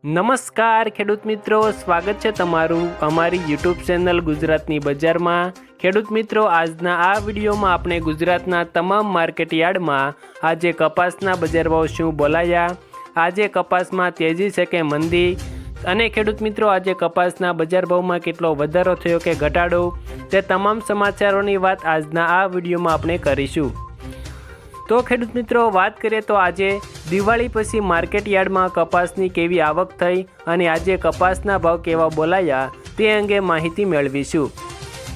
નમસ્કાર ખેડૂત મિત્રો, સ્વાગત છે તમારું અમારી યુટ્યુબ ચેનલ ગુજરાતની બજારમાં। ખેડૂત મિત્રો, આજના આ વિડીયોમાં આપણે ગુજરાતના તમામ માર્કેટ યાર્ડમાં આજે કપાસના બજાર ભાવ શું બોલાયા, આજે કપાસમાં તેજી છે કે મંદી, અને ખેડૂત મિત્રો આજે કપાસના બજાર ભાવમાં કેટલો વધારો થયો કે ઘટાડો, તે તમામ સમાચારોની વાત આજના આ વિડીયોમાં આપણે કરીશું। તો ખેડૂત મિત્રો, વાત કરીએ તો આજે દિવાળી પછી માર્કેટ યાર્ડમાં કપાસની કેવી આવક થઈ અને આજે કપાસના ભાવ કેવા બોલાયા તે અંગે માહિતી મેળવીશું।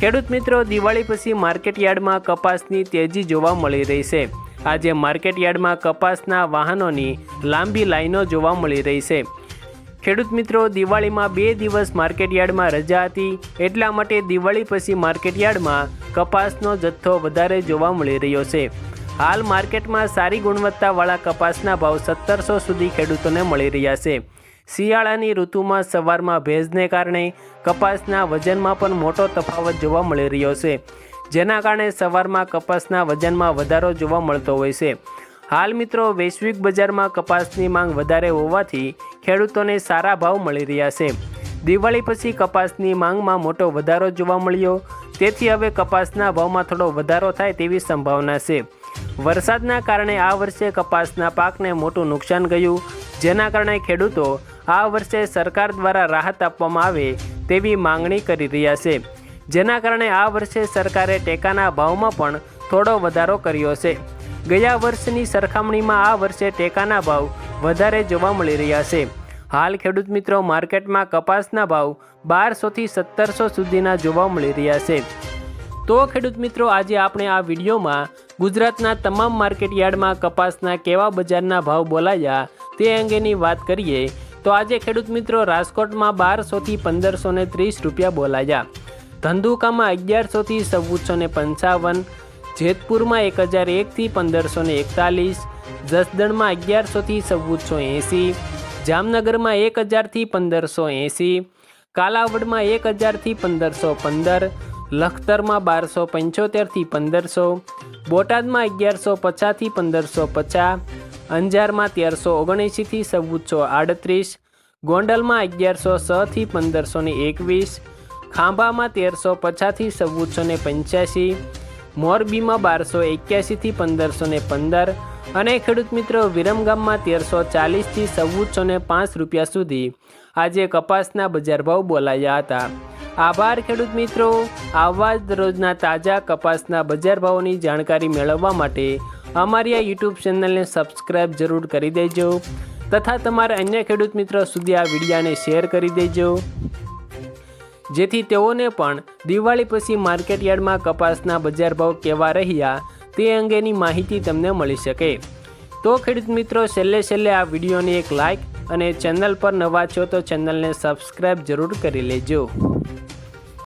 ખેડૂત મિત્રો, દિવાળી પછી માર્કેટ યાર્ડમાં કપાસની તેજી જોવા મળી રહી છે। આજે માર્કેટ યાર્ડમાં કપાસના વાહનોની લાંબી લાઈનો જોવા મળી રહી છે। ખેડૂત મિત્રો, દિવાળીમાં 2 દિવસ માર્કેટ યાર્ડમાં રજા હતી, એટલા માટે દિવાળી પછી માર્કેટ યાર્ડમાં કપાસનો જથ્થો વધારે જોવા મળી રહ્યો છે। હાલ માર્કેટમાં સારી ગુણવત્તાવાળા કપાસના ભાવ 1700 સુધી ખેડૂતોને મળી રહ્યા છે। શિયાળાની ઋતુમાં સવારમાં ભેજને કારણે કપાસના વજનમાં પણ મોટો તફાવત જોવા મળી રહ્યો છે, જેના કારણે સવારમાં કપાસના વજનમાં વધારો જોવા મળતો હોય છે। હાલ મિત્રો, વૈશ્વિક બજારમાં કપાસની માંગ વધારે હોવાથી ખેડૂતોને સારા ભાવ મળી રહ્યા છે। દિવાળી પછી કપાસની માંગમાં મોટો વધારો જોવા મળ્યો, તેથી હવે કપાસના ભાવમાં થોડો વધારો થાય તેવી સંભાવના છે। વરસાદના કારણે આ વર્ષે કપાસના પાકને મોટું નુકસાન ગયું, જેના કારણે ખેડૂતો આ વર્ષે સરકાર દ્વારા રાહત આપવામાં આવે તેવી માંગણી કરી રહ્યા છે, જેના કારણે આ વર્ષે સરકારે ટેકાના ભાવમાં પણ થોડો વધારો કર્યો છે। ગયા વર્ષની સરખામણીમાં આ વર્ષે ટેકાના ભાવ વધારે જોવા મળી રહ્યા છે। હાલ ખેડૂત મિત્રો, માર્કેટમાં કપાસના ભાવ 1200 થી 1700 સુધીના જોવા મળી રહ્યા છે। તો ખેડૂત મિત્રો, આજે આપણે આ વિડીયોમાં ગુજરાતના તમામ માર્કેટ યાર્ડમાં કપાસના કેવા બજારના ભાવ બોલાયા તે અંગેની વાત કરીએ તો આજે ખેડૂત મિત્રો, રાજકોટમાં 1200 થી 1530 રૂપિયા બોલાયા, ધંધુકામાં 1100 થી 1455, જેતપુરમાં 1001 થી 1541, જસદણમાં 1100 થી 1480, જામનગરમાં 1000 થી 1580, કાલાવડમાં 1000 થી 1515, લખતરમાં 1275 થી 1500, બોટાદમાં 1150 થી 1550, અંજારમાં 1379 થી 1438, ગોંડલમાં 1106 થી 1521, ખાંભામાં 1350 થી 1485, મોરબીમાં 1281 થી 1515, અને ખેડૂત મિત્રો, વિરમગામમાં 1340 થી 1405 રૂપિયા સુધી આજે કપાસના બજાર ભાવ બોલાયા હતા। આભાર ખેડૂત મિત્રો। આવા જ રોજના તાજા કપાસના બજાર ભાવોની જાણકારી મેળવવા માટે અમારી આ યુટ્યુબ ચેનલને સબસ્ક્રાઈબ જરૂર કરી દેજો, તથા તમારા અન્ય ખેડૂત મિત્રો સુધી આ વિડીયોને શેર કરી દેજો, જેથી તેઓને પણ દિવાળી પછી માર્કેટ યાર્ડમાં કપાસના બજાર ભાવ કેવા રહ્યા તે અંગેની માહિતી તમને મળી શકે। તો ખેડૂત મિત્રો, છેલ્લે આ વિડીયોને એક લાઇક અને ચેનલ પર નવા છો તો ચેનલને સબસ્ક્રાઈબ જરૂર કરી લેજો।